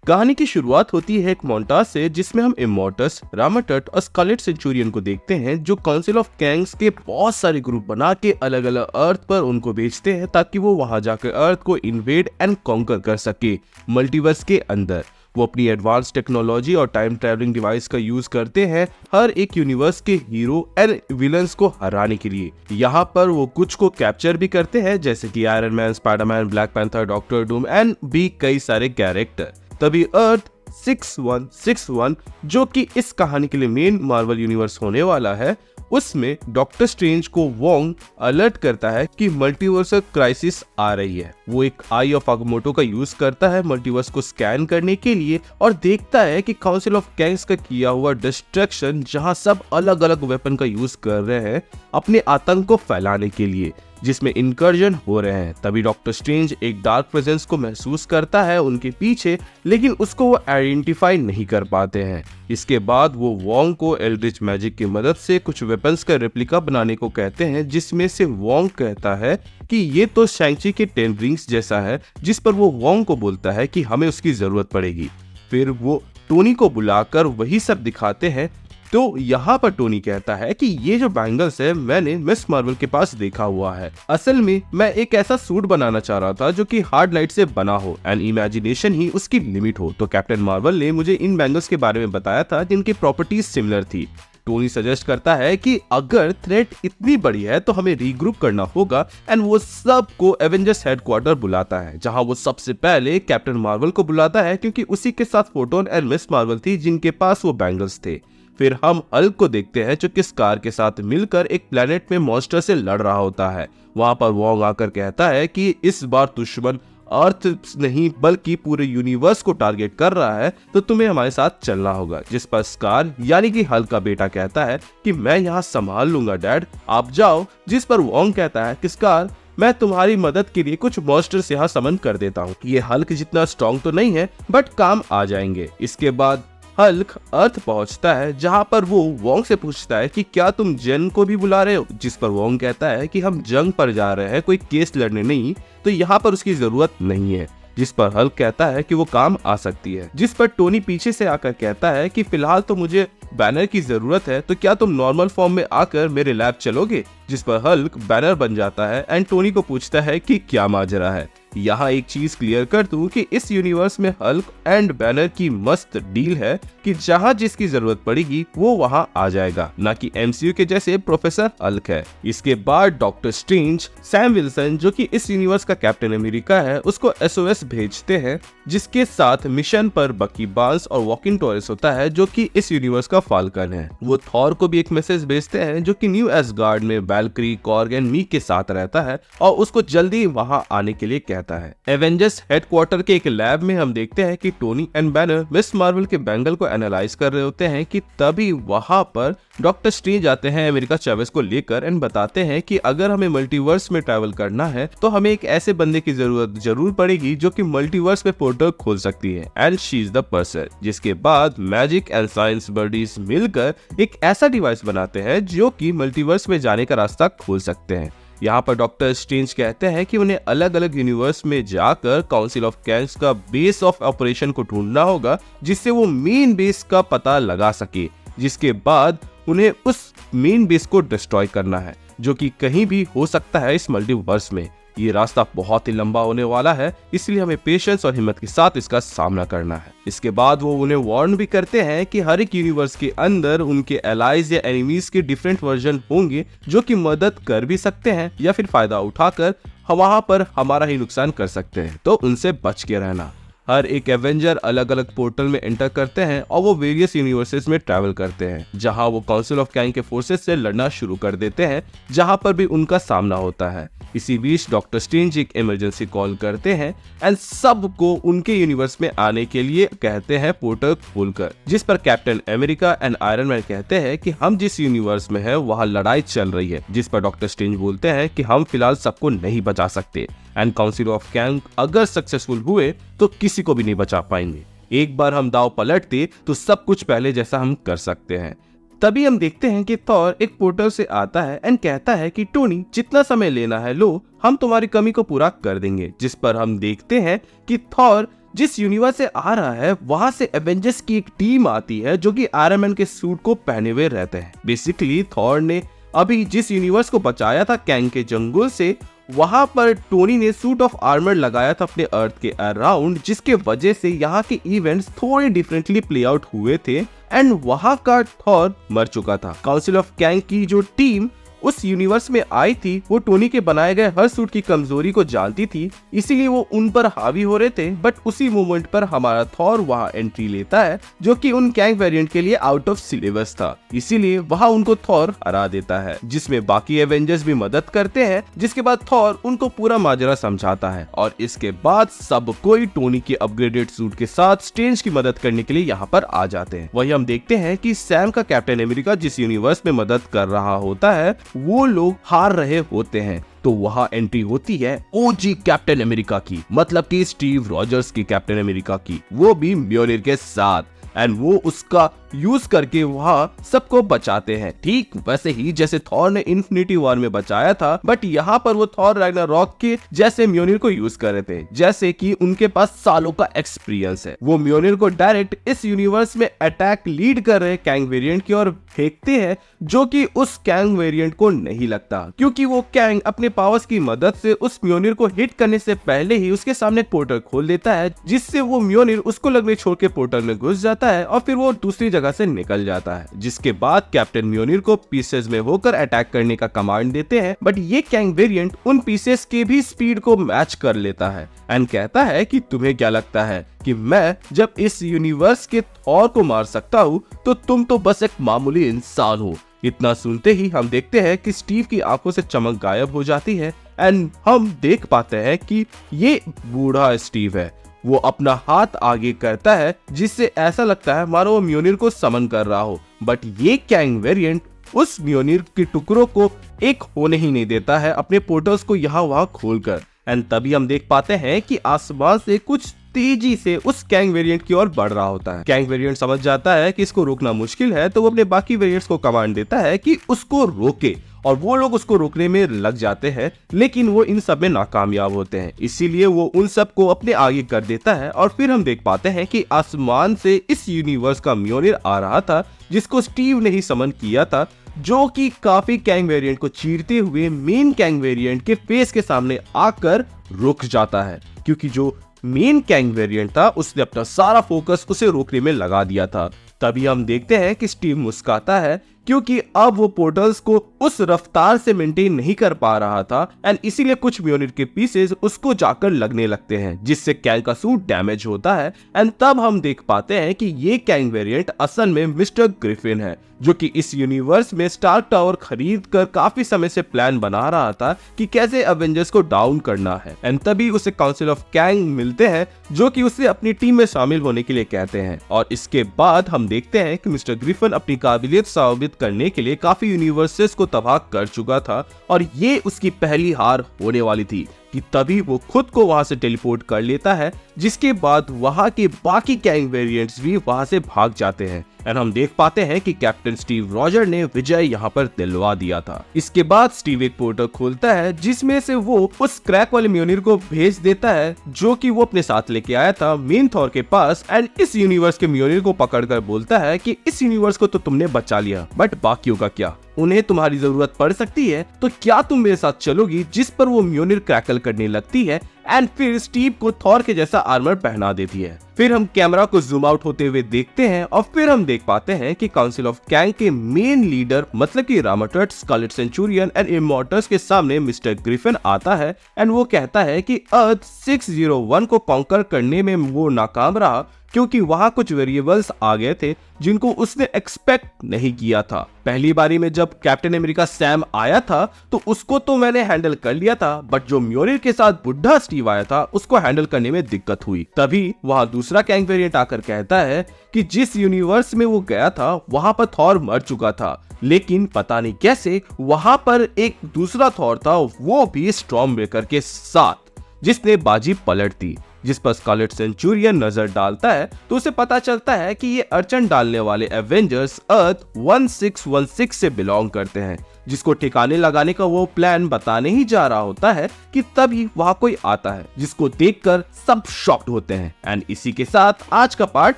कहानी की शुरुआत होती है एक मोन्टाज से, जिसमें हम इमोर्टस, रामाटट और स्कारलेट सेंचुरियन को देखते हैं, जो काउंसिल ऑफ कैंग्स के बहुत सारे ग्रुप बना के अलग अलग अर्थ पर उनको भेजते हैं ताकि वो वहां जाकर अर्थ को इन्वेड एंड कॉन्कर कर सके मल्टीवर्स के अंदर। वो अपनी एडवांस टेक्नोलॉजी और टाइम ट्रैवलिंग डिवाइस का यूज करते हैं हर एक यूनिवर्स के हीरो एंड विलन्स को हराने के लिए। यहाँ पर वो कुछ को कैप्चर भी करते हैं, जैसे कि iron man, Spiderman, black panther, doctor Doom and भी कई सारे कैरेक्टर। तभी अर्थ 6161, जो कि इस कहानी के लिए मेन मार्वल यूनिवर्स होने वाला है, उसमें डॉक्टर स्ट्रेंज को वोंग अलर्ट करता है कि मल्टीवर्स क्राइसिस आ रही है। वो एक आई ऑफ आगमोटो का यूज करता है मल्टीवर्स को स्कैन करने के लिए और देखता है कि काउंसिल ऑफ कैंग्स का किया हुआ डिस्ट्रक्शन, जहां सब अलग अलग वेपन का यूज कर रहे हैं अपने आतंक को फैलाने के लिए, जिसमें इनकर्जन हो रहे हैं। तभी डॉक्टर स्ट्रेंज एक डार्क प्रेजेंस को महसूस करता है उनके पीछे, लेकिन उसको वो आइडेंटिफाई नहीं कर पाते हैं। इसके बाद वो वोंग को एल्ड्रिच मैजिक की मदद से कुछ वेपन्स का रेप्लिका बनाने को कहते हैं, जिसमें से वोंग कहता है कि ये तो शैंग-ची के 10 रिंग्स जैसा है, जिस पर वो वोंग को बोलता है कि हमें उसकी जरूरत पड़ेगी। फिर वो टोनी को बुलाकर वही सब दिखाते हैं। तो यहाँ पर टोनी कहता है कि ये जो बैंगल्स है मैंने मिस मार्वल के पास देखा हुआ है। असल में मैं एक ऐसा सूट बनाना चाह रहा था जो कि हार्ड लाइट से बना हो एंड इमेजिनेशन ही उसकी लिमिट हो। तो कैप्टन मार्वल ने मुझे इन बैंगल्स के बारे में बताया था जिनकी प्रॉपर्टीज सिमिलर थी। टोनी सजेस्ट करता है कि अगर थ्रेट इतनी बड़ी है तो हमें रीग्रुप करना होगा एंड वो सबको एवेंजर्स हेडक्वार्टर बुलाता है, जहां वो सबसे पहले कैप्टन मार्वल को बुलाता है क्योंकि उसी के साथ फोटोन एंड मिस मार्वल थी जिनके पास वो बैंगल्स थे। फिर हम हल्क को देखते हैं जो कि स्कार के साथ मिलकर एक प्लेनेट में मॉन्स्टर से लड़ रहा होता है। वहां पर वोंग आकर कहता है कि इस बार दुश्मन अर्थ नहीं बल्कि पूरे यूनिवर्स को टारगेट कर रहा है, तो तुम्हें हमारे साथ चलना होगा। जिस पर स्कार यानी कि हल्क का बेटा कहता है कि मैं यहाँ संभाल लूंगा डैड, आप जाओ। जिस पर वोंग कहता है कि स्कार, मैं तुम्हारी मदद के लिए कुछ मॉन्स्टर्स यहाँ समन कर देता हूँ। ये हल्क जितना स्ट्रॉन्ग तो नहीं है बट काम आ जाएंगे। इसके बाद हल्क अर्थ पहुंचता है, जहां पर वो वोंग से पूछता है कि क्या तुम जन को भी बुला रहे हो। जिस पर वोंग कहता है कि हम जंग पर जा रहे हैं, कोई केस लड़ने नहीं, तो यहाँ पर उसकी जरूरत नहीं है। जिस पर हल्क कहता है कि वो काम आ सकती है। जिस पर टोनी पीछे से आकर कहता है कि फिलहाल तो मुझे बैनर की जरूरत है, तो क्या तुम नॉर्मल फॉर्म में आकर मेरे लैब चलोगे। जिस पर हल्क बैनर बन जाता है एंड टोनी को पूछता है कि क्या माजरा है। यहाँ एक चीज क्लियर कर दूं कि इस यूनिवर्स में हल्क एंड बैनर की मस्त डील है कि जहाँ जिसकी जरूरत पड़ेगी वो वहाँ आ जाएगा, ना कि एमसीयू के जैसे प्रोफेसर हल्क है। इसके बाद डॉक्टर स्ट्रेंज सैम विल्सन, जो कि इस यूनिवर्स का कैप्टन अमेरिका है, उसको एसओएस भेजते हैं, जिसके साथ मिशन पर बकी बार्न्स और वॉकिन टॉरस होता है, जो कि इस यूनिवर्स का फाल्कन है। वो थॉर को भी एक मैसेज भेजते हैं, जो कि न्यू एसगार्ड में वैल्क्री, कॉर्ग एंड मीक के साथ रहता है और उसको जल्दी वहाँ आने के लिए कहता है। एवेंजर्स हेडक्वार्टर के एक लैब में हम देखते हैं कि Tony and banner miss Marvel के बैंगल को एनालाइज कर रहे होते हैं कि तभी वहां पर डॉक्टर स्ट्रेंज आते हैं अमेरिका चावेस को लेकर एंड बताते हैं कि अगर हमें मल्टीवर्स में ट्रैवल करना है तो हमें एक ऐसे बंदे की जरूरत जरूर पड़ेगी जो कि मल्टीवर्स में पोर्टल खोल सकती है and she is the person. जिसके बाद मैजिक एंड साइंस बडीज मिलकर एक ऐसा डिवाइस बनाते हैं जो कि मल्टीवर्स में जाने का रास्ता खोल सकते हैं। यहाँ पर डॉक्टर स्ट्रेंज कहते हैं कि उन्हें अलग अलग यूनिवर्स में जाकर काउंसिल ऑफ कैंग्स का बेस ऑफ ऑपरेशन को ढूंढना होगा, जिससे वो मेन बेस का पता लगा सके। जिसके बाद उन्हें उस मेन बेस को डिस्ट्रॉय करना है, जो कि कहीं भी हो सकता है इस मल्टीवर्स में। ये रास्ता बहुत ही लंबा होने वाला है, इसलिए हमें पेशेंस और हिम्मत के साथ इसका सामना करना है। इसके बाद वो उन्हें वार्न भी करते हैं कि हर एक यूनिवर्स के अंदर उनके एलाइज या एनिमीज के डिफरेंट वर्जन होंगे, जो कि मदद कर भी सकते हैं या फिर फायदा उठाकर वहां पर हमारा ही नुकसान कर सकते हैं, तो उनसे बच के रहना। हर एक एवेंजर अलग अलग पोर्टल में एंटर करते हैं और वो वेरियस यूनिवर्सेस में ट्रैवल करते हैं, जहां वो काउंसिल ऑफ कैंग के फोर्सेस से लड़ना शुरू कर देते हैं, जहां पर भी उनका सामना होता है। इसी बीच डॉक्टर स्ट्रेंज एक इमरजेंसी कॉल करते हैं एंड सबको उनके यूनिवर्स में आने के लिए कहते हैं पोर्टल खोलकर। जिस पर captain America and iron man कहते हैं कि हम जिस यूनिवर्स में है वहाँ लड़ाई चल रही है। जिस पर डॉक्टर स्ट्रेंज बोलते हैं कि हम फिलहाल सबको नहीं बचा सकते एंड काउंसिल ऑफ कैंग अगर सक्सेसफुल हुए तो किसी को भी नहीं बचा पाएंगे। एक बार हम दाव पलटते तो सब कुछ पहले जैसा हम कर सकते हैं। तभी हम देखते हैं कि थॉर एक पोर्टल से आता है एंड कहता है कि टोनी, जितना समय लेना है लो, हम तुम्हारी कमी को पूरा कर देंगे। जिस पर हम देखते हैं कि थॉर जिस यूनिवर्स से आ रहा है वहां से एवेंजर्स की एक टीम आती है जो कि आयरन मैन के सूट को पहने हुए रहते हैं। बेसिकली थॉर ने अभी जिस यूनिवर्स को बचाया था कैंग के जंगल से, वहां पर टोनी ने सूट ऑफ आर्मर लगाया था अपने अर्थ के अराउंड, जिसके वजह से यहाँ के इवेंट्स थोड़े डिफरेंटली प्ले आउट हुए थे एंड वहां का थॉर मर चुका था। काउंसिल ऑफ कैंग की जो टीम उस यूनिवर्स में आई थी वो टोनी के बनाए गए हर सूट की कमजोरी को जानती थी, इसीलिए वो उन पर हावी हो रहे थे। बट उसी मोमेंट पर हमारा थॉर वहां एंट्री लेता है जो कि उन कैंग वेरिएंट के लिए आउट ऑफ सिलेबस था, इसीलिए वहां उनको थॉर हरा देता है, जिसमें बाकी एवेंजर्स भी मदद करते हैं। जिसके बाद थॉर उनको पूरा माजरा समझाता है और इसके बाद सब कोई टोनी के अपग्रेडेड सूट के साथ स्ट्रेंज की मदद करने के लिए यहाँ पर आ जाते हैं। वही हम देखते हैं कि सैम का कैप्टन अमेरिका जिस यूनिवर्स में मदद कर रहा होता है वो लोग हार रहे होते हैं, तो वहां एंट्री होती है ओजी कैप्टन अमेरिका की, मतलब कि स्टीव रॉजर्स की कैप्टन अमेरिका की, वो भी म्योनिर के साथ, एंड वो उसका यूज करके वहां सबको बचाते हैं, ठीक वैसे ही जैसे थॉर ने इन्फिनिटी वॉर में बचाया था। बट यहाँ पर वो थॉर रैग्नारॉक के जैसे म्योनिर को यूज कर रहे थे, जैसे कि उनके पास सालों का एक्सपीरियंस है। वो म्योनिर को डायरेक्ट इस यूनिवर्स में अटैक लीड कर रहे कैंग वेरिएंट की ओर फेंकते हैं, जो कि उस कैंग वेरिएंट को नहीं लगता, क्योंकि वो कैंग अपने पावर्स की मदद से उस म्योनिर को हिट करने से पहले ही उसके सामने एक पोर्टल खोल देता है, जिससे वो म्योनिर उसको लगने छोड़ के पोर्टल में घुस जाता है और फिर वो दूसरी जगह से निकल जाता है। जिसके बाद कैप्टन म्योनिर को पीसेस में होकर अटैक करने का कमांड देते हैं, बट ये कैंग वेरिएंट उन पीसेस के भी स्पीड को मैच कर लेता है एंड कहता है कि तुम्हें क्या लगता है कि मैं जब इस यूनिवर्स के थॉर को मार सकता हूँ तो तुम तो बस एक मामूली इंसान हो। इतना सुनते ही हम देखते हैं कि स्टीव की आंखों से चमक गायब हो जाती है एंड हम देख पाते हैं कि ये बूढ़ा स्टीव है। वो अपना हाथ आगे करता है जिससे ऐसा लगता है मानो वो म्योनिर को समन कर रहा हो, बट ये कैंग वेरिएंट उस म्योनिर के टुकड़ों को एक होने ही नहीं देता है अपने पोर्टल्स को यहाँ वहां खोलकर। एंड तभी हम देख पाते हैं कि आसमान से कुछ तेजी से उस कैंग वेरिएंट की ओर बढ़ रहा होता है। कैंग वेरिएंट समझ जाता है कि इसको रोकना मुश्किल है, तो वो अपने बाकी वेरिएंट्स को कमांड देता है कि उसको रोके, और वो लोग उसको रोकने में लग जाते हैं, लेकिन वो इन सब में नाकामयाब होते हैं। इसीलिए वो उन सब को अपने आगे कर देता है और फिर हम देख पाते हैं कि आसमान से इस यूनिवर्स का म्योनिर आ रहा था, जिसको स्टीव ने ही समन किया था, जो कि काफी कैंग वेरिएंट को चीरते हुए मेन कैंग वेरिएंट के फेस के सामने आकर रुक जाता है, क्योंकि जो मेन कैंग वेरिएंट था उसने अपना सारा फोकस उसे रोकने में लगा दिया था। तभी हम देखते हैं कि स्टीव मुस्कुराता है, क्योंकि अब वो पोर्टल्स को उस रफ्तार से मेंटेन नहीं कर पा रहा था एंड इसीलिए कुछ म्योनिर के पीसेस उसको जाकर लगने लगते हैं, जिससे कैंग का सूट डैमेज होता है। एंड तब हम देख पाते हैं कि ये कैंग वेरिएंट असल में मिस्टर ग्रिफिन है, जो कि इस यूनिवर्स में स्टार्क टावर खरीद कर काफी समय से प्लान बना रहा था कि कैसे एवेंजर्स को डाउन करना है। एंड तभी उसे काउंसिल ऑफ कैंग मिलते हैं, जो कि उसे अपनी टीम में शामिल होने के लिए कहते हैं। और इसके बाद हम देखते हैं कि मिस्टर ग्रिफिन अपनी काबिलियत साबित करने के लिए काफी यूनिवर्सेस को तबाह कर चुका था और ये उसकी पहली हार होने वाली थी, कि तभी वो खुद को वहां से टेलीपोर्ट कर लेता है, जिसके बाद वहां के बाकी कैंग वेरिएंट्स भी वहां से भाग जाते हैं। एंड हम देख पाते हैं कि कैप्टन स्टीव रॉजर ने विजय यहाँ पर दिलवा दिया था। इसके बाद स्टीव एक पोर्टल खोलता है, जिसमें से वो उस क्रैक वाले म्योनिर को भेज देता है, जो कि वो अपने साथ लेके आया था मेन थॉर के पास। एंड इस यूनिवर्स के म्योनिर को पकड़कर बोलता है कि इस यूनिवर्स को तो तुमने बचा लिया, बट बाकियों का क्या? उन्हें तुम्हारी जरूरत पड़ सकती है, तो क्या तुम मेरे साथ चलोगी? जिस पर वो म्योनिर क्रैकल करने लगती है एंड फिर स्टीव को थॉर के जैसा आर्मर पहना देती है। फिर हम कैमरा को जूम आउट होते हुए देखते हैं और फिर हम देख पाते हैं कि काउंसिल ऑफ कैंग के मेन लीडर मतलब कि रामाटट, स्कारलेट सेंचुरियन एंड इमॉर्टल्स के सामने मिस्टर ग्रिफिन आता है एंड वो कहता है कि अर्थ 601 को कॉन्कर करने में वो नाकाम रहा, क्योंकि वहां कुछ वेरिएबल्स आ गए थे जिनको उसने एक्सपेक्ट नहीं किया था। पहली बारी में जब कैप्टन अमेरिका सैम आया था तो उसको तो मैंने हैंडल कर लिया था, बट जो म्योनिर के साथ बुढ़ा स्टीव आया था उसको हैंडल करने में दिक्कत हुई। तभी वहां दूसरा कैंग वेरिएंट आकर कहता है कि जिस यूनिवर्स में वो गया था वहां पर थॉर मर चुका था, लेकिन पता नहीं कैसे वहां पर एक दूसरा थॉर था, वो भी स्टॉर्म ब्रेकर के साथ, जिसने बाजी पलट दी। जिस पर स्कारलेट सेंचुरियन नजर डालता है तो उसे पता चलता है कि ये अड़चन डालने वाले एवेंजर्स अर्थ 1616 से बिलोंग करते हैं, जिसको ठिकाने लगाने का वो प्लान बताने ही जा रहा होता है कि तभी वहाँ कोई आता है जिसको देखकर सब शॉक्ड होते हैं। एंड इसी के साथ आज का पार्ट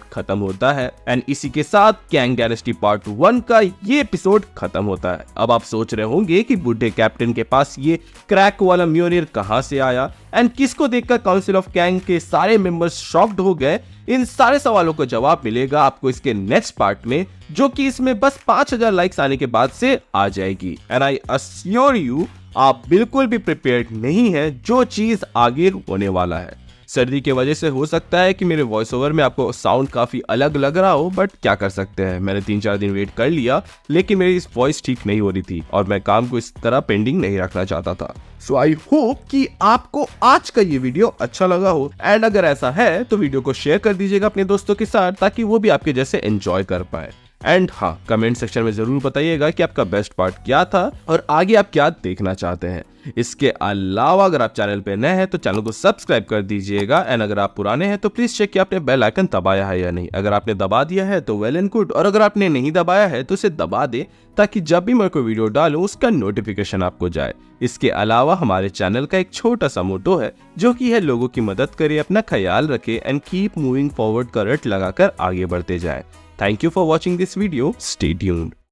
खत्म होता है। एंड इसी के साथ कैंग डायनेस्टी पार्ट 1 का ये एपिसोड खत्म होता है। अब आप सोच रहे होंगे कि बुढ़े कैप्टन के पास ये क्रैक वाला म्योनिर कहां से आया एंड किसको देखकर काउंसिल ऑफ कैंग के सारे मेंबर्स शॉक्ड हो गए। इन सारे सवालों का जवाब मिलेगा आपको इसके नेक्स्ट पार्ट में, जो कि इसमें बस 5000 लाइक्स आने के बाद से आ जाएगी। एंड आई अश्योर यू आप बिल्कुल भी प्रिपेयर्ड नहीं है जो चीज आगे होने वाला है। सर्दी की वजह से हो सकता है कि मेरे वॉइस ओवर में आपको साउंड काफी अलग लग रहा हो, बट क्या कर सकते हैं, मैंने 3-4 दिन वेट कर लिया, लेकिन मेरी इस वॉइस ठीक नहीं हो रही थी और मैं काम को इस तरह पेंडिंग नहीं रखना चाहता था। सो आई होप कि आपको आज का ये वीडियो अच्छा लगा हो एंड अगर ऐसा है तो वीडियो को शेयर कर दीजिएगा अपने दोस्तों के साथ ताकि वो भी आपके जैसे एंजॉय कर पाए। एंड हाँ, कमेंट सेक्शन में जरूर बताइएगा कि आपका बेस्ट पार्ट क्या था और आगे आप क्या देखना चाहते हैं। इसके अलावा अगर आप चैनल पे नए हैं तो चैनल को सब्सक्राइब कर दीजिएगा एंड अगर आप पुराने हैं तो प्लीज चेक कि आपने बेल आइकन दबाया है या नहीं। अगर आपने दबा दिया है तो वेल एंड गुड, और अगर आपने नहीं दबाया है तो उसे दबा दे ताकि जब भी मैं कोई वीडियो डालूं उसका नोटिफिकेशन आपको जाए। इसके अलावा हमारे चैनल का एक छोटा सा मोटो है जो कि है लोगों की मदद करे, अपना ख्याल रखे एंड कीप मूविंग फॉरवर्ड का रट लगाकर आगे बढ़ते जाए। Thank you for watching this video. Stay tuned.